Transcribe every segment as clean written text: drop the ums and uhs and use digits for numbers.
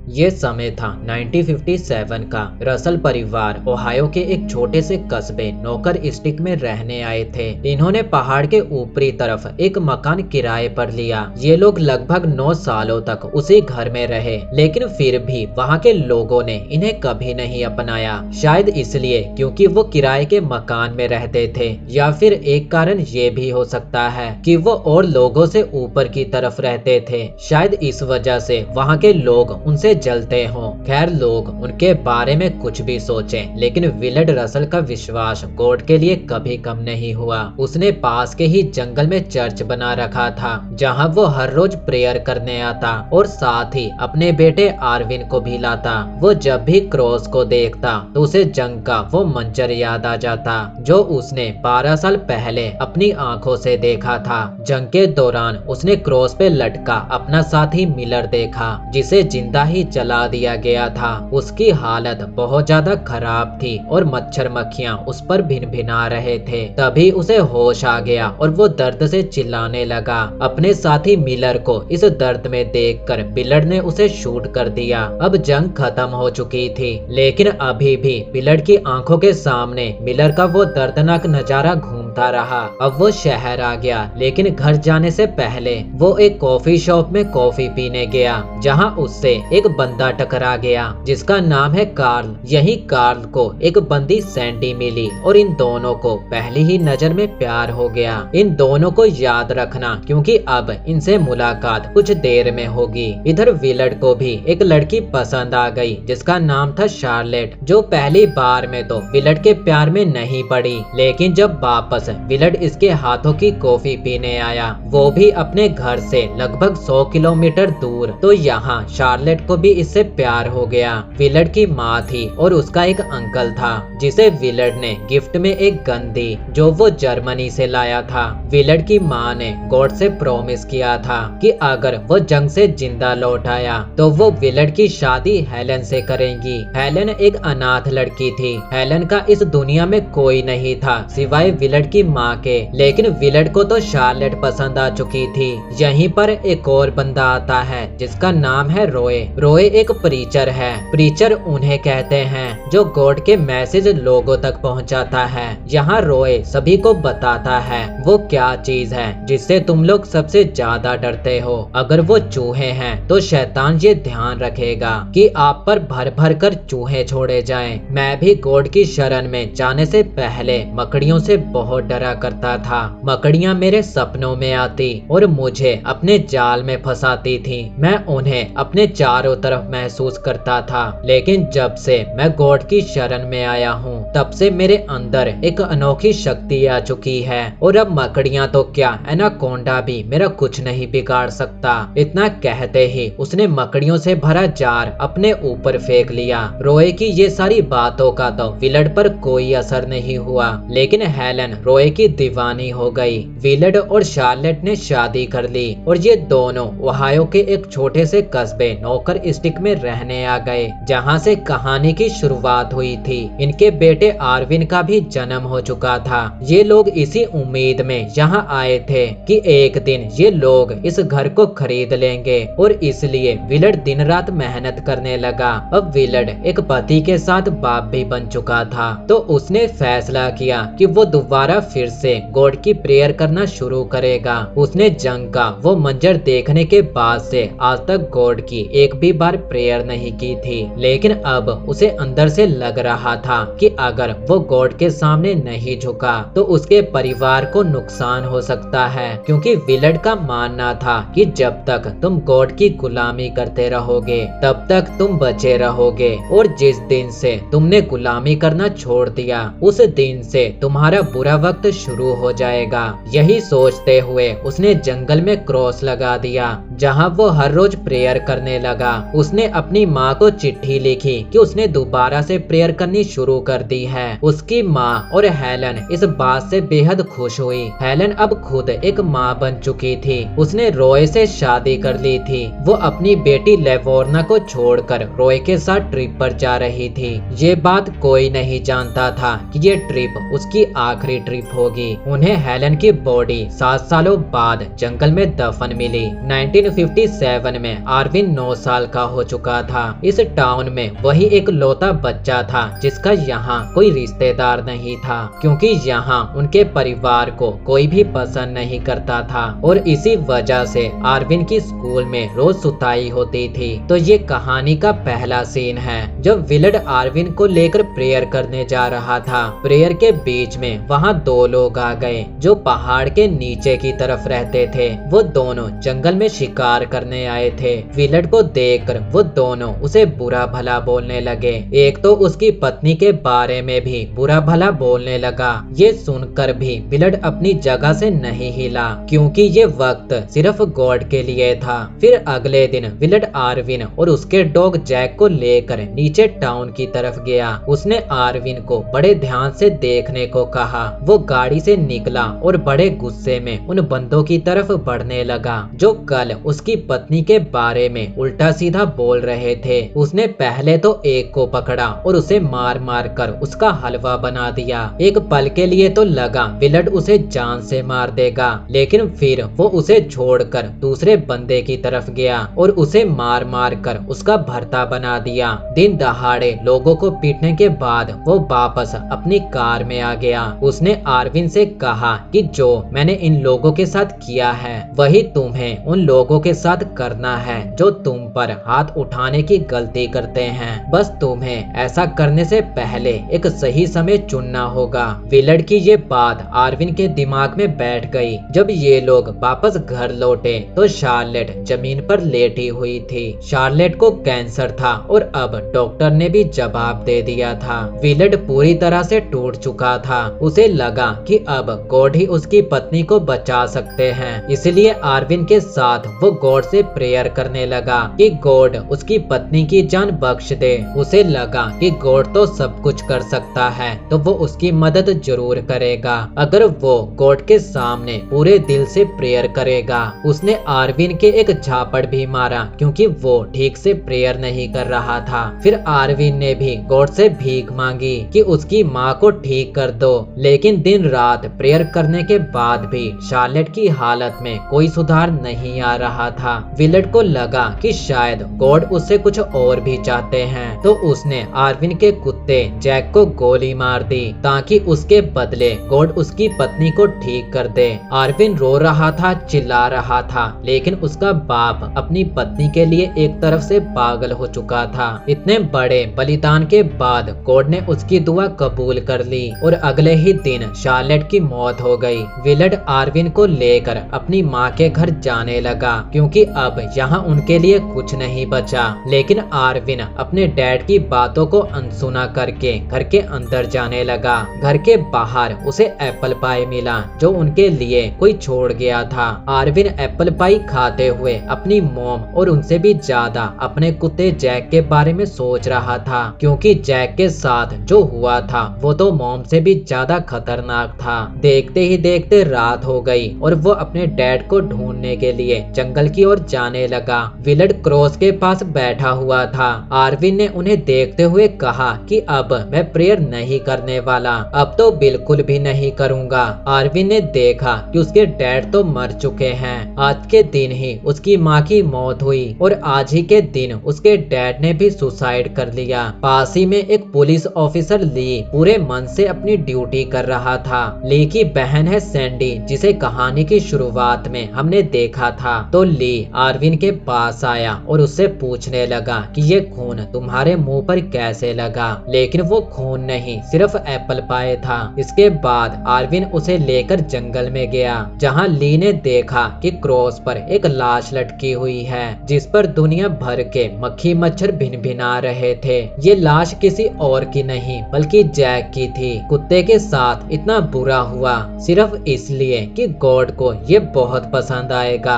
ये समय था 1957 का। रसल परिवार ओहायो के एक छोटे से कस्बे नोकर स्टिक में रहने आए थे। इन्होंने पहाड़ के ऊपरी तरफ एक मकान किराए पर लिया। ये लोग लगभग 9 सालों तक उसी घर में रहे, लेकिन फिर भी वहाँ के लोगों ने इन्हें कभी नहीं अपनाया। शायद इसलिए क्योंकि वो किराए के मकान में रहते थे, या फिर एक कारण ये भी हो सकता है कि वो और लोगों से ऊपर की तरफ रहते थे। शायद इस वजह से वहाँ के लोग उनसे जलते हों। खैर, लोग उनके बारे में कुछ भी सोचें, लेकिन विलर्ड रसल का विश्वास गॉड के लिए कभी कम नहीं हुआ। उसने पास के ही जंगल में चर्च बना रखा था, जहाँ वो हर रोज प्रेयर करने आता और साथ ही अपने बेटे आर्विन को भी लाता। वो जब भी क्रॉस को देखता तो उसे जंग का वो मंजर याद आ जाता जो उसने 12 साल पहले अपनी आंखों से देखा था। जंग के दौरान उसने क्रॉस पे लटका अपना साथी मिलर देखा, जिसे जिंदा ही जला दिया गया था। उसकी हालत बहुत ज्यादा खराब थी और मच्छर मक्खियां उस पर भिन भिना रहे थे। तभी उसे होश आ गया और वो दर्द से चिल्लाने लगा। अपने साथी मिलर को इस दर्द में देखकर बिलर्ड ने उसे शूट कर दिया। अब जंग खत्म हो चुकी थी, लेकिन अभी भी बिलर्ड की आंखों के सामने मिलर का वो दर्दनाक नजारा घूमता रहा। अब वो शहर आ गया, लेकिन घर जाने से पहले वो एक कॉफी शॉप में कॉफी पीने गया, जहाँ उससे एक बंदा टकरा गया जिसका नाम है कार्ल। यही कार्ल को एक बंदी सैंडी मिली और इन दोनों को पहली ही नजर में प्यार हो गया। इन दोनों को याद रखना, क्योंकि अब इनसे मुलाकात कुछ देर में होगी। इधर विलर्ड को भी एक लड़की पसंद आ गई जिसका नाम था शार्लेट, जो पहली बार में तो विलर्ड के प्यार में नहीं पड़ी, लेकिन जब वापस विलर्ड इसके हाथों की कॉफी पीने आया, वो भी अपने घर से लगभग 100 किलोमीटर दूर, तो यहाँ शार्लेट को भी इससे प्यार हो गया। विलर्ड की माँ थी और उसका एक अंकल था जिसे विलर्ड ने गिफ्ट में एक गन दी, जो वो जर्मनी से लाया था। विलर्ड की माँ ने गॉड से प्रॉमिस किया था कि अगर वो जंग से जिंदा लौट आया तो वो विलर्ड की शादी हेलन से करेंगी। हेलन एक अनाथ लड़की थी। हेलन का इस दुनिया में कोई नहीं था सिवाय विलर्ड की माँ के, लेकिन विलर्ड को तो शार्लेट पसंद आ चुकी थी। यहीं पर एक और बंदा आता है जिसका नाम है रोए। रोए एक प्रीचर है। प्रीचर उन्हें कहते हैं जो गॉड के मैसेज लोगों तक पहुंचाता है। यहाँ रोए सभी को बताता है वो क्या चीज है जिससे तुम लोग सबसे ज्यादा डरते हो। अगर वो चूहे हैं तो शैतान ये ध्यान रखेगा कि आप पर भर भर कर चूहे छोड़े जाएं। मैं भी गॉड की शरण में जाने से पहले मकड़ियों से बहुत डरा करता था। मकड़ियां मेरे सपनों में आती और मुझे अपने जाल में फंसाती थी। मैं उन्हें अपने चारों तरफ महसूस करता था, लेकिन जब से मैं गॉड की शरण में आया हूँ तब से मेरे अंदर एक अनोखी शक्ति आ चुकी है और अब मकड़ियां तो क्या, एनाकोंडा भी मेरा कुछ नहीं बिगाड़ सकता। इतना कहते ही उसने मकड़ियों से भरा जार अपने ऊपर फेंक लिया। रोए की ये सारी बातों का तो विलर्ड पर कोई असर नहीं हुआ, लेकिन हेलन रोए की दीवानी हो गई। विलर्ड और शार्लेट ने शादी कर ली और ये दोनों ओहायो के एक छोटे से कस्बे नोकर स्टिक में रहने आ गए, जहाँ से कहानी की शुरुआत हुई थी। इनके बेटे आर्विन का भी जन्म हो चुका था। ये लोग इसी उम्मीद में यहाँ आए थे कि एक दिन ये लोग इस घर को खरीद लेंगे, और इसलिए विलर्ड दिन रात मेहनत करने लगा। अब विलर्ड एक पति के साथ बाप भी बन चुका था, तो उसने फैसला किया कि वो दोबारा फिर से गॉड की प्रेयर करना शुरू करेगा। उसने जंग का वो मंजर देखने के बाद से आज तक गॉड की एक भी बार प्रेयर नहीं की थी, लेकिन अब उसे अंदर से लग रहा था कि अगर वो गॉड के सामने नहीं झुका तो उसके परिवार को नुकसान हो सकता है, क्योंकि विलर्ड का मानना था कि जब तक तुम गॉड की गुलामी करते रहोगे तब तक तुम बचे रहोगे, और जिस दिन से तुमने गुलामी करना छोड़ दिया उस दिन से तुम्हारा बुरा वक्त शुरू हो जाएगा। यही सोचते हुए उसने जंगल में क्रॉस लगा दिया, जहाँ वो हर रोज प्रेयर करने लगा। उसने अपनी माँ को चिट्ठी लिखी कि उसने दोबारा से प्रेयर करनी शुरू कर दी है। उसकी माँ और हेलन इस बात से बेहद खुश हुई। हेलन अब खुद एक माँ बन चुकी थी। उसने रोए से शादी कर ली थी। वो अपनी बेटी लेवोर्ना को छोड़कर रोए के साथ ट्रिप पर जा रही थी। ये बात कोई नहीं जानता था कि ये ट्रिप उसकी आखिरी ट्रिप ट्रिप होगी। उन्हें हेलन की बॉडी 7 सालों बाद जंगल में दफन मिली। 1957 में आर्विन 9 साल का हो चुका था। इस टाउन में वही एक लौता बच्चा था जिसका यहाँ कोई रिश्तेदार नहीं था, क्योंकि यहाँ उनके परिवार को कोई भी पसंद नहीं करता था और इसी वजह से आर्विन की स्कूल में रोज सुताई होती थी। तो ये कहानी का पहला सीन है जब विलड आर्विन को लेकर प्रेयर करने जा रहा था। प्रेयर के बीच में वहाँ 2 लोग आ गए जो पहाड़ के नीचे की तरफ रहते थे। वो दोनों जंगल में शिकार करने आए थे। विलड को देखकर वो दोनों उसे बुरा भला बोलने लगे। एक तो उसकी पत्नी के बारे में भी बुरा भला बोलने लगा। ये सुनकर भी विलड अपनी जगह से नहीं हिला, क्योंकि ये वक्त सिर्फ गॉड के लिए था। फिर अगले दिन विलड आर्विन और उसके डॉग जैक को लेकर नीचे टाउन की तरफ गया। उसने आर्विन को बड़े ध्यान से देखने को कहा। वो गाड़ी से निकला और बड़े गुस्से में उन बंदों की तरफ बढ़ने लगा जो कल उसकी पत्नी के बारे में उल्टा सीधा बोल रहे थे। उसने पहले तो एक को पकड़ा और उसे मार मार कर उसका हलवा बना दिया। एक पल के लिए तो लगा विलड उसे जान से मार देगा, लेकिन फिर वो उसे छोड़कर दूसरे बंदे की तरफ गया और उसे मार मार कर उसका भरता बना दिया। दिन दहाड़े लोगों को पीटने के बाद वो वापस अपनी कार में आ गया। उसने आर्विन से कहा कि जो मैंने इन लोगों के साथ किया है वही तुम्हें उन लोगों के साथ करना है जो तुम पर हाथ उठाने की गलती करते हैं। बस तुम्हें ऐसा करने से पहले एक सही समय चुनना होगा। विलड की ये बात आर्विन के दिमाग में बैठ गई। जब ये लोग वापस घर लौटे तो शार्लेट जमीन पर लेटी हुई थी। शार्लेट को कैंसर था और अब डॉक्टर ने भी जवाब दे दिया था। विलड पूरी तरह से टूट चुका था। उसे लगा कि अब गॉड ही उसकी पत्नी को बचा सकते हैं, इसलिए आर्विन के साथ वो गॉड से प्रेयर करने लगा कि गॉड उसकी पत्नी की जान बख्श दे। उसे लगा कि गॉड तो सब कुछ कर सकता है तो वो उसकी मदद जरूर करेगा अगर वो गॉड के सामने पूरे दिल से प्रेयर करेगा। उसने आर्विन के एक झापड़ भी मारा क्योंकि वो ठीक से प्रेयर नहीं कर रहा था। फिर आर्विन ने भी गॉड से भीख मांगी कि उसकी माँ को ठीक कर दो, लेकिन दिन रात प्रेयर करने के बाद भी शार्लेट की हालत में कोई सुधार नहीं आ रहा था। विलड को लगा कि शायद गॉड उससे कुछ और भी चाहते हैं, तो उसने आर्विन के कुत्ते जैक को गोली मार दी ताकि उसके बदले गॉड उसकी पत्नी को ठीक कर दे। आर्विन रो रहा था, चिल्ला रहा था, लेकिन उसका बाप अपनी पत्नी के लिए एक तरफ से पागल हो चुका था। इतने बड़े बलिदान के बाद गॉड ने उसकी दुआ कबूल कर ली और अगले ही दिन शार्लेट की मौत हो गई। विलड आर्विन को लेकर अपनी माँ के घर जाने लगा क्योंकि अब यहाँ उनके लिए कुछ नहीं बचा। लेकिन आर्विन अपने डैड की बातों को अनसुना करके घर के अंदर जाने लगा। घर के बाहर उसे एप्पल पाई मिला जो उनके लिए कोई छोड़ गया था। आर्विन एप्पल पाई खाते हुए अपनी मॉम और उनसे भी ज्यादा अपने कुत्ते जैक के बारे में सोच रहा था, क्योंकि जैक के साथ जो हुआ था वो तो मॉम से भी ज्यादा खतरनाक था। देखते ही देखते रात हो गई और वो अपने डैड को ढूंढने के लिए जंगल की ओर जाने लगा। विलड क्रॉस के पास बैठा हुआ था। आर्विन ने उन्हें देखते हुए कहा कि अब मैं प्रेयर नहीं करने वाला, अब तो बिल्कुल भी नहीं करूंगा। आर्विन ने देखा कि उसके डैड तो मर चुके हैं। आज के दिन ही उसकी माँ की मौत हुई और आज ही के दिन उसके डैड ने भी सुसाइड कर लिया। पास ही में एक पुलिस ऑफिसर ली पूरे मन से अपनी ड्यूटी कर रहा था। ली की बहन है सैंडी, जिसे कहानी की शुरुआत में हमने देखा था। तो ली आर्विन के पास आया और उससे पूछने लगा कि ये खून तुम्हारे मुंह पर कैसे लगा, लेकिन वो खून नहीं, सिर्फ एप्पल पाई था। इसके बाद आर्विन उसे लेकर जंगल में गया, जहां ली ने देखा कि क्रॉस पर एक लाश लटकी हुई है जिस पर दुनिया भर के मक्खी मच्छर भिनभिना रहे थे। ये लाश किसी और की नहीं बल्कि जैक की थी। कुत्ते के साथ इतना बुरा हुआ सिर्फ इसलिए कि गॉड को ये बहुत पसंद आएगा।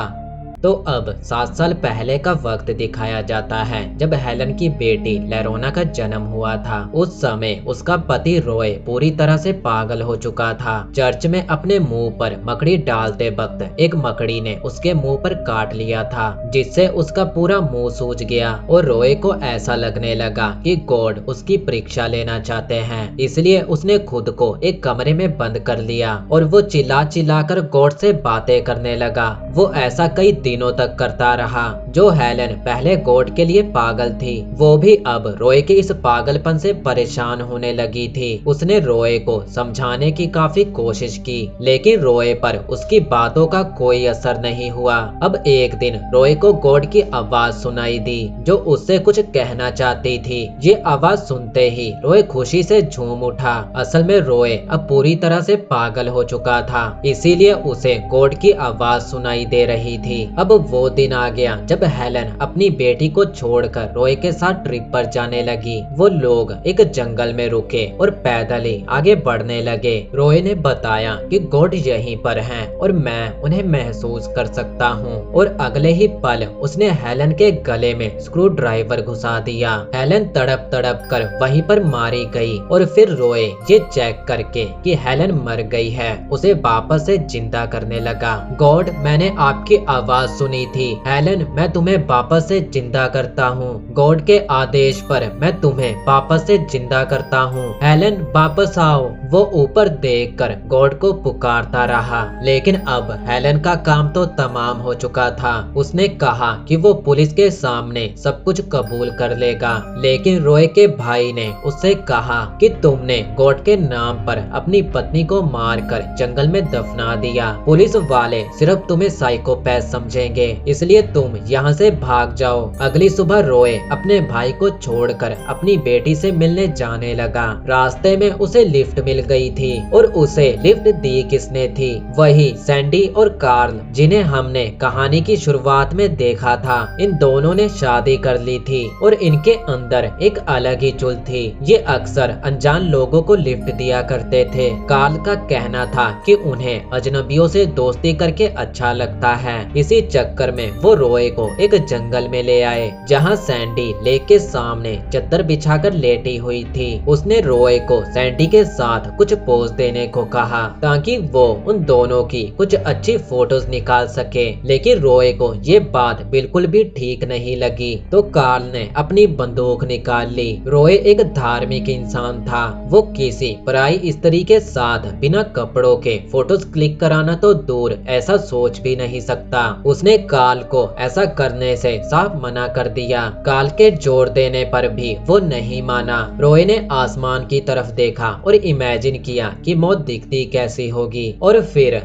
तो अब 7 साल पहले का वक्त दिखाया जाता है जब हेलन की बेटी लेरोना का जन्म हुआ था। उस समय उसका पति रॉय पूरी तरह से पागल हो चुका था। चर्च में अपने मुंह पर मकड़ी डालते वक्त एक मकड़ी ने उसके मुंह पर काट लिया था, जिससे उसका पूरा मुंह सूज गया और रॉय को ऐसा लगने लगा कि गॉड उसकी परीक्षा लेना चाहते हैं। इसलिए उसने खुद को एक कमरे में बंद कर लिया और वो चिल्ला चिल्ला कर गॉड से बातें करने लगा। वो ऐसा कई दिनों तक करता रहा। जो हेलन पहले गॉड के लिए पागल थी, वो भी अब रॉय के इस पागलपन से परेशान होने लगी थी। उसने रॉय को समझाने की काफी कोशिश की, लेकिन रॉय पर उसकी बातों का कोई असर नहीं हुआ। अब एक दिन रॉय को गॉड की आवाज सुनाई दी जो उससे कुछ कहना चाहती थी। ये आवाज सुनते ही रॉय खुशी से झूम उठा। असल में रॉय अब पूरी तरह से पागल हो चुका था, इसीलिए उसे गॉड की आवाज सुनाई दे रही थी। अब वो दिन आ गया जब हेलन अपनी बेटी को छोड़कर रॉय के साथ ट्रिप पर जाने लगी। वो लोग एक जंगल में रुके और पैदल ही आगे बढ़ने लगे। रॉय ने बताया कि गॉड यहीं पर हैं और मैं उन्हें महसूस कर सकता हूँ। और अगले ही पल उसने हेलन के गले में स्क्रू ड्राइवर घुसा दिया। हेलन तड़प तड़प कर वहीं पर मारी गई और फिर रॉय ये चेक करके कि हेलन मर गई है, उसे वापस से जिंदा करने लगा। गॉड, मैंने आपकी आवाज सुनी थी। हेलन, मैं तुम्हें वापस से जिंदा करता हूँ। गॉड के आदेश पर मैं तुम्हें वापस से जिंदा करता हूँ। हेलन, वापस आओ। वो ऊपर देखकर गॉड को पुकारता रहा, लेकिन अब हेलन का काम तो तमाम हो चुका था। उसने कहा कि वो पुलिस के सामने सब कुछ कबूल कर लेगा, लेकिन रॉय के भाई ने उससे कहा कि तुमने गॉड के नाम पर अपनी पत्नी को मारकर जंगल में दफना दिया। पुलिस वाले सिर्फ तुम्हें साइकोपैथ समझेंगे, इसलिए तुम यहाँ से भाग जाओ। अगली सुबह रॉय अपने भाई को छोड़कर अपनी बेटी से मिलने जाने लगा। रास्ते में उसे लिफ्ट मिल गई थी और उसे लिफ्ट दी किसने थी? वही सैंडी और कार्ल, जिन्हें हमने कहानी की शुरुआत में देखा था। इन दोनों ने शादी कर ली थी और इनके अंदर एक अलग ही चुल थी। ये अक्सर अनजान लोगों को लिफ्ट दिया करते थे। कार्ल का कहना था कि उन्हें अजनबियों से दोस्ती करके अच्छा लगता है। इसी चक्कर में वो रॉय को एक जंगल में ले आए जहाँ सैंडी लेक के सामने चद्दर बिछाकर लेटी हुई थी। उसने रॉय को सैंडी के साथ कुछ पोज देने को कहा ताकि वो उन दोनों की कुछ अच्छी फोटोज निकाल सके, लेकिन रॉय को ये बात बिल्कुल भी ठीक नहीं लगी। तो कार्ल ने अपनी बंदूक निकाल ली। रॉय एक धार्मिक इंसान था। वो किसी पराई स्त्री के साथ बिना कपड़ों के फोटोज क्लिक कराना तो दूर, ऐसा सोच भी नहीं सकता। उसने कार्ल को ऐसा करने से साफ मना कर दिया। कार्ल के जोर देने पर भी वो नहीं माना। रॉय ने आसमान की तरफ देखा और इमेजिन किया कि मौत दिखती कैसी होगी। और फिर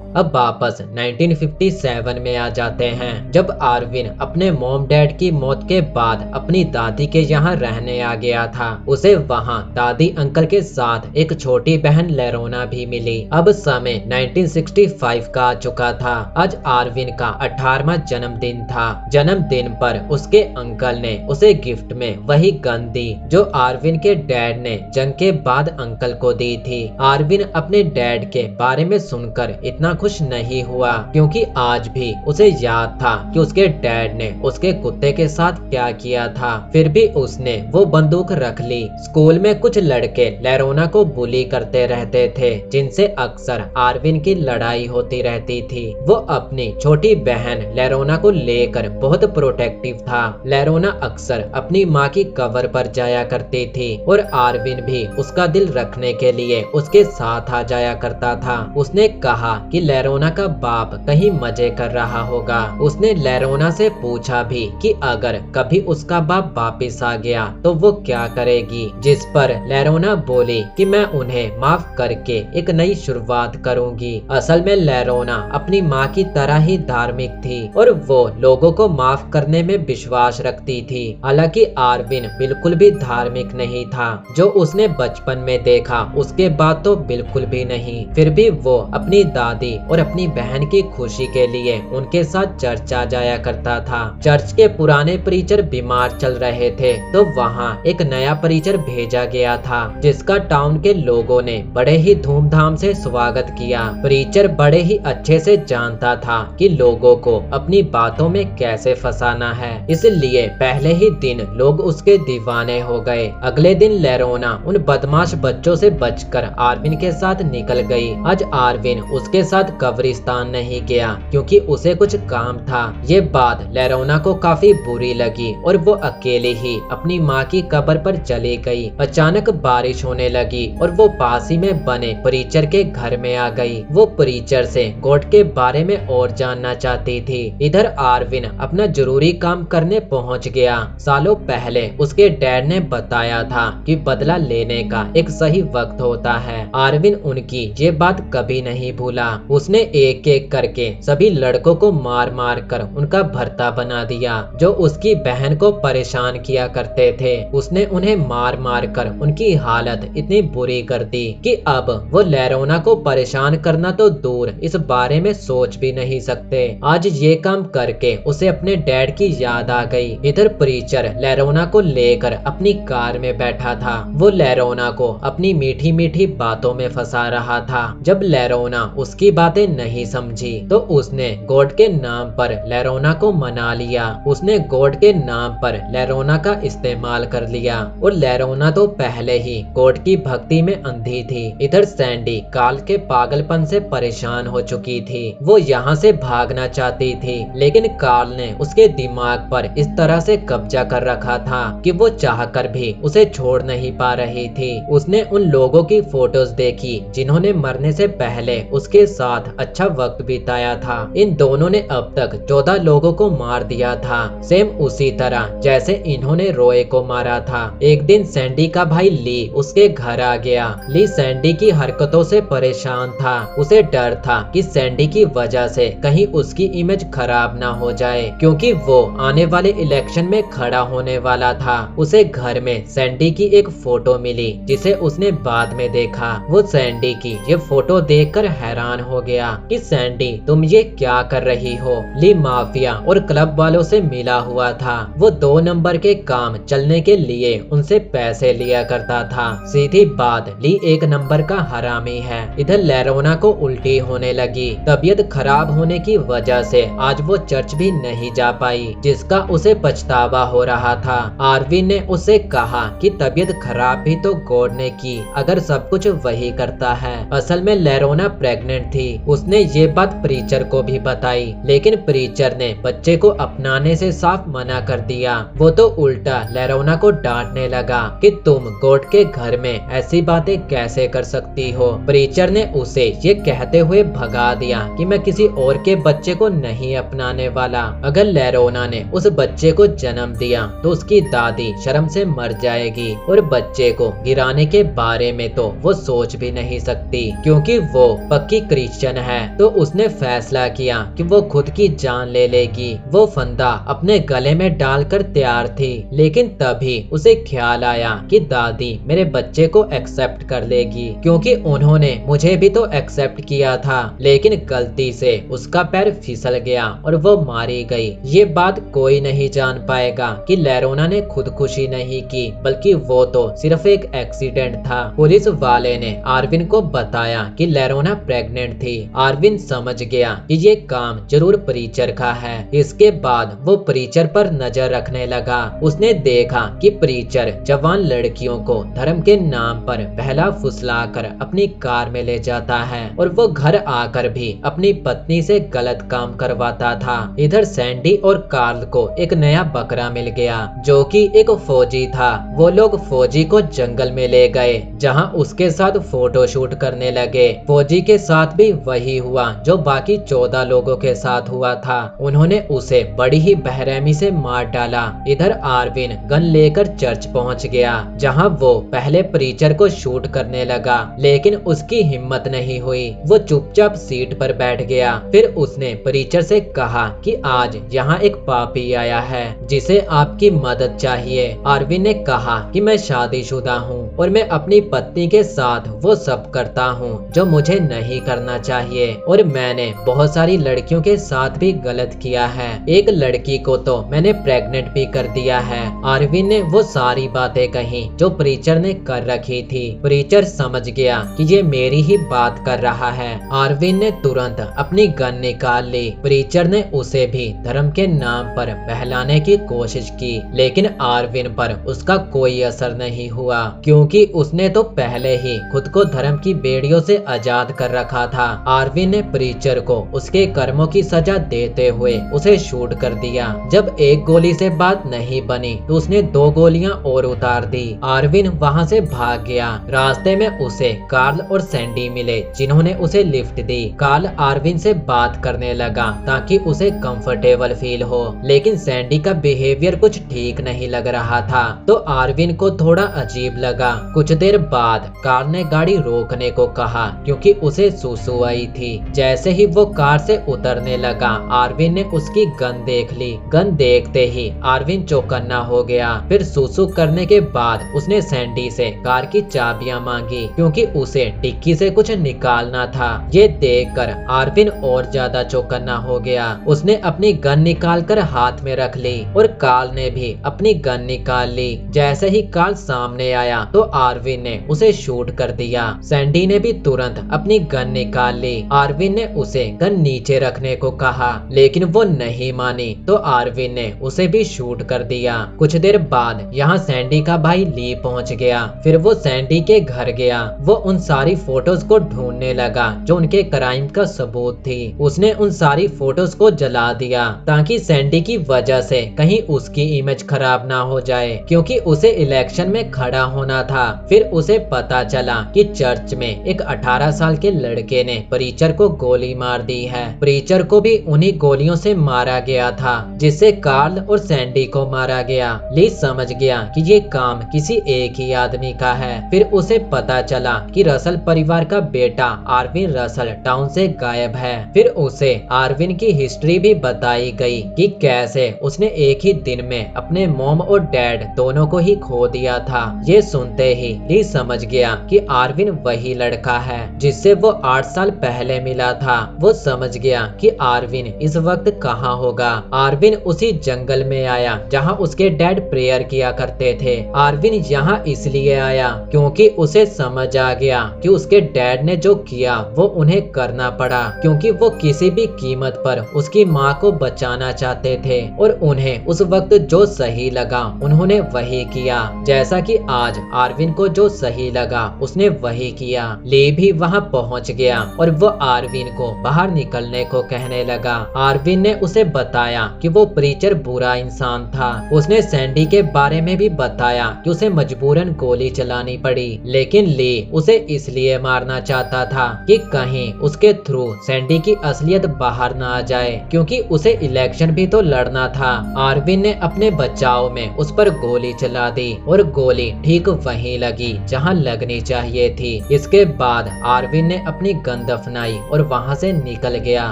अब वापस 1957 में आ जाते हैं जब आर्विन अपने मॉम डैड की मौत के बाद अपनी दादी के यहाँ रहने आ गया था। उसे वहाँ दादी अंकल के साथ एक छोटी बहन लेरोना भी मिली। अब समय 1965 का आ चुका था। आज आर्विन का 18वां जन्मदिन था। जन्मदिन पर उसके अंकल ने उसे गिफ्ट में वही गन दी जो आर्विन के डैड ने जंग के बाद अंकल को दी थी। आर्विन अपने डैड के बारे में सुनकर इतना खुश नहीं हुआ, क्योंकि आज भी उसे याद था कि उसके डैड ने उसके कुत्ते के साथ क्या किया था। फिर भी उसने वो बंदूक रख ली। स्कूल में कुछ लड़के लेरोना को बुली करते रहते थे, जिनसे अक्सर आर्विन की लड़ाई होती रहती थी। वो अपनी छोटी बहन लेरोना को लेकर बहुत प्रोटेक्टिव था। लेरोना अक्सर अपनी माँ की कवर पर जाया करती थी और आर्विन भी उसका दिल रखने के लिए उसके साथ आ जाया करता था। उसने कहा कि लेरोना का बाप कहीं मजे कर रहा होगा। उसने लेरोना से पूछा भी कि अगर कभी उसका बाप वापिस आ गया तो वो क्या करेगी, जिस पर लेरोना बोली कि मैं उन्हें माफ करके एक नई शुरुआत करूंगी। असल में लेरोना अपनी माँ की तरह ही धार्मिक थी और वो लोगों को माफ करने में विश्वास रखती थी। हालांकि आर्विन बिल्कुल भी धार्मिक नहीं था। जो उसने बचपन में देखा उसके बाद तो बिल्कुल भी नहीं। फिर भी वो अपनी दादी और अपनी बहन की खुशी के लिए उनके साथ चर्च आ जाया करता था। चर्च के पुराने प्रीचर बीमार चल रहे थे तो वहाँ एक नया प्रीचर भेजा गया था जिसका टाउन के लोगों ने बड़े ही धूमधाम से स्वागत किया। प्रीचर बड़े ही अच्छे से जानता था कि लोगों को अपनी बातों में कैसे फंसाना है, इसलिए पहले ही दिन लोग उसके दीवाने हो गए। अगले दिन लेरोना उन बदमाश बच्चों से बचकर आर्विन के साथ निकल गई। आज आर्विन उसके साथ कब्रिस्तान नहीं गया क्योंकि उसे कुछ काम था। ये बात लेरोना को काफी बुरी लगी और वो अकेले ही अपनी माँ की कब्र पर चली गई। अचानक बारिश होने लगी और वो पास ही में बने प्रीचर के घर में आ गई। वो प्रीचर से गॉड के बारे में और जानना चाहती थी। इधर आर्विन अपना जरूरी काम करने पहुंच गया। सालों पहले उसके डैड ने बताया था कि बदला लेने का एक सही वक्त होता है। आर्विन उनकी ये बात कभी नहीं भूला। उसने एक एक करके सभी लड़कों को मार मार कर उनका भर्ता बना दिया जो उसकी बहन को परेशान किया करते थे। उसने उन्हें मार मार कर उनकी हालत इतनी बुरी कर दी कि अब वो लेरोना को परेशान करना तो दूर इस बारे में सोच भी नहीं सकते। आज ये काम करके उसे अपने डैड की याद आ गई। इधर प्रीचर लेरोना को लेकर अपनी कार में बैठा था। वो लेरोना को अपनी मीठी मीठी बातों में फंसा रहा था। जब लेरोना उसकी बातें नहीं समझी तो उसने गॉड के नाम पर लेरोना को मना लिया। उसने गॉड के नाम पर लेरोना का इस्तेमाल कर लिया और लेरोना तो पहले ही गॉड की भक्ति में अंधी थी। इधर सैंडी कार्ल के पागलपन से परेशान हो चुकी थी। वो यहाँ से भागना चाहती थी लेकिन कार्ल ने उसके दिमाग पर इस तरह से कब्जा कर रखा था कि वो चाहकर भी उसे छोड़ नहीं पा रही थी। उसने उन लोगों की फोटोज देखी जिन्होंने मरने से पहले उसके साथ अच्छा वक्त बिताया था। इन दोनों ने अब तक 14 लोगों को मार दिया था, सेम उसी तरह जैसे इन्होंने रॉय को मारा था। एक दिन सैंडी का भाई ली उसके घर आ गया। ली सैंडी की हरकतों से परेशान था। उसे डर था कि सैंडी की वजह से कहीं उसकी इमेज खराब ना हो जाए क्योंकि वो आने वाले इलेक्शन में खड़ा होने वाला था। उसे घर में सैंडी की एक फोटो मिली जिसे उसने बाद में देखा। वो सैंडी की ये फोटो देखकर हैरान हो गया कि सैंडी तुम ये क्या कर रही हो। ली माफिया और क्लब वालों से मिला हुआ था। वो 2 नंबर के काम चलने के लिए उनसे पैसे लिया करता था। सीधी बात, ली 1 नंबर का हरामी है। इधर लेरोना को उल्टी होने लगी। तबीयत खराब होने की वजह से आज वो चर्च भी नहीं जा पाई जिसका उसे पछतावा हो रहा था। आर्विन ने उसे कहा कि तबीयत खराब भी तो गॉड ने की, अगर सब कुछ वही करता है। असल में लेरोना प्रेग्नेंट थी। उसने ये बात प्रीचर को भी बताई लेकिन प्रीचर ने बच्चे को अपनाने से साफ मना कर दिया। वो तो उल्टा लेरोना को डांटने लगा कि तुम गॉड के घर में ऐसी बातें कैसे कर सकती हो। प्रीचर ने उसे ये कहते हुए भगा दिया कि मैं किसी और के बच्चे को नहीं अपनाने वाला। अगर लेरोना ने उस बच्चे को जन्म दिया तो उसकी दादी शर्म से मर जाएगी और बच्चे को गिराने के बारे में तो वो सोच भी नहीं सकती क्योंकि वो पक्की क्रिश्चियन है। तो उसने फैसला किया कि वो खुद की जान ले लेगी। वो फंदा अपने गले में डालकर तैयार थी लेकिन तभी उसे ख्याल आया कि दादी मेरे बच्चे को एक्सेप्ट कर लेगी क्योंकि उन्होंने मुझे भी तो एक्सेप्ट किया था। लेकिन गलती से उसका पैर फिसल गया और वो मारी गई। ये बात कोई नहीं जान पाएगा कि लेरोना ने खुदकुशी नहीं की बल्कि वो तो सिर्फ एक एक्सीडेंट था। पुलिस वाले ने आर्विन को बताया कि लेरोना प्रेग्नेंट थी। आर्विन समझ गया कि ये काम जरूर प्रीचर का है। इसके बाद वो प्रीचर पर नजर रखने लगा। उसने देखा कि प्रीचर जवान लड़कियों को धर्म के नाम पर बहला फुसलाकर अपनी कार में ले जाता है और वो घर आकर भी अपनी पत्नी से गलत काम करवाता था। इधर सैंडी और कार्ल को एक नया बकरा मिल गया जो कि एक फौजी था। वो लोग फौजी को जंगल में ले गए जहां उसके साथ फोटो शूट करने लगे। फौजी के साथ भी वही हुआ जो बाकी 14 लोगों के साथ हुआ था। उन्होंने उसे बड़ी ही बेरहमी से मार डाला। इधर आर्विन गन लेकर चर्च पहुंच गया जहां वो पहले प्रीचर को शूट करने लगा लेकिन उसकी हिम्मत नहीं हुई। वो चुपचाप सीट पर बैठ गया। फिर उसने प्रीचर से कहा कि आज यहाँ एक पापी आया है जिसे आपकी मदद चाहिए। आर्विन ने कहा कि मैं शादीशुदा हूँ और मैं अपनी पत्नी के साथ वो सब करता हूँ जो मुझे नहीं करना चाहिए और मैंने बहुत सारी लड़कियों के साथ भी गलत किया है। एक लड़की को तो मैंने प्रेग्नेंट भी कर दिया है। आरविन ने वो सारी बातें कही जो प्रीचर ने कर रखी थी। प्रीचर समझ गया कि ये मेरी ही बात कर रहा है। आरविन ने तुरंत अपनी गन निकाल ली। प्रीचर ने उसे भी धर्म के नाम पर बहलाने की कोशिश की, लेकिन आरविन पर उसका कोई असर नहीं हुआ, क्योंकि उसने तो पहले ही खुद को धर्म की बेड़ियों से आजाद कर रखा था। आरविन ने प्रीचर को उसके कर्मों की सजा देते हुए उसे शूट कर दिया। जब एक गोली से बात नहीं बनी तो उसने 2 गोलियां और उतार दी। आरविन वहां से भाग गया। रास्ते में उसे कार्ल और सैंडी मिले, जिन्होंने उसे लिफ्ट दी। कार्ल आरविन से बात करने लगा ताकि उसे कंफर्टेबल फील हो, लेकिन सैंडी का बिहेवियर कुछ ठीक नहीं लग रहा था, तो आरविन को थोड़ा अजीब लगा। कुछ देर बाद कार्ल ने गाड़ी रोकने को कहा क्योंकि उसे सुसु आई थी। जैसे ही वो कार से उतरने लगा, आरविन ने उसकी गन देख ली। गन देखते ही आरविन चौकन्ना हो गया। फिर सुसु करने के बाद उसने सैंडी से कार की चाबियां मांगी क्योंकि उसे डिक्की से कुछ निकालना था। ये देखकर आरविन और ज्यादा चौकन्ना हो गया। उसने अपनी गन निकालकर हाथ में रख ली और कार्ल ने भी अपनी गन निकाल ली। जैसे ही कार्ल सामने आया तो आरविन ने उसे शूट कर दिया। सैंडी ने भी तुरंत अपनी गन निकाल ली। आरविन ने उसे गन नीचे रखने को कहा, लेकिन वो नहीं मानी, तो आरविन ने उसे भी शूट कर दिया। कुछ देर बाद यहाँ सैंडी का भाई ली पहुँच गया। फिर वो सैंडी के घर गया। वो उन सारी फोटोज को ढूंढने लगा जो उनके क्राइम का सबूत थी। उसने उन सारी फोटोज को जला दिया ताकि सैंडी की वजह से कहीं उसकी इमेज खराब ना हो जाए, क्योंकि उसे इलेक्शन में खड़ा होना था। फिर उसे पता चला कि चर्च में एक 18 साल के लड़के ने प्रीचर को गोली मार दी है। प्रीचर को भी उन्हीं गोलियों से मारा गया था जिससे कार्ल और सैंडी को मारा गया। ली समझ गया कि ये काम किसी एक ही आदमी का है। फिर उसे पता चला कि रसल परिवार का बेटा आरविन रसल टाउन से गायब है। फिर उसे आरविन की हिस्ट्री भी बताई गई कि कैसे उसने एक ही दिन में अपने मॉम और डैड दोनों को ही खो दिया था। ये सुनते ही ली समझ गया कि आरविन वही लड़का है जिससे वो 8 साल पहले मिला था। वो समझ गया कि आरविन इस वक्त कहाँ होगा। आरविन उसी जंगल में आया जहाँ उसके डैड प्रेयर किया करते थे। आरविन यहाँ इसलिए आया क्योंकि उसे समझ आ गया कि उसके डैड ने जो किया वो उन्हें करना पड़ा, क्योंकि वो किसी भी कीमत पर उसकी माँ को बचाना चाहते थे और उन्हें उस वक्त जो सही लगा उन्होंने वही किया। जैसा कि आज आरविन को जो सही लगा उसने वही किया। ली भी वहाँ पहुँच गया और वो आरविन को बाहर निकलने को कहने लगा। आरविन ने उसे बताया कि वो प्रीचर बुरा इंसान था। उसने सैंडी के बारे में भी बताया कि उसे मजबूरन गोली चलानी पड़ी, लेकिन ली उसे इसलिए मारना चाहता था कि कहीं उसके थ्रू सैंडी की असलियत बाहर ना आ जाए, क्योंकि उसे इलेक्शन भी तो लड़ना था। आरविन ने अपने बचाव में उस पर गोली चला दी और गोली ठीक वहीं लगी जहां लगनी चाहिए थी। इसके बाद आरविन ने अपनी गन दफनाई और वहां से निकल गया।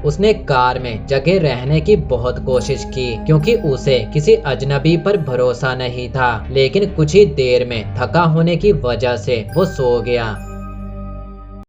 उसने कार में जगह रहने की बहुत कोशिश की क्योंकि उसे किसी अजनबी पर भरोसा नहीं था, लेकिन कुछ ही देर में थका होने की वजह से वो सो गया।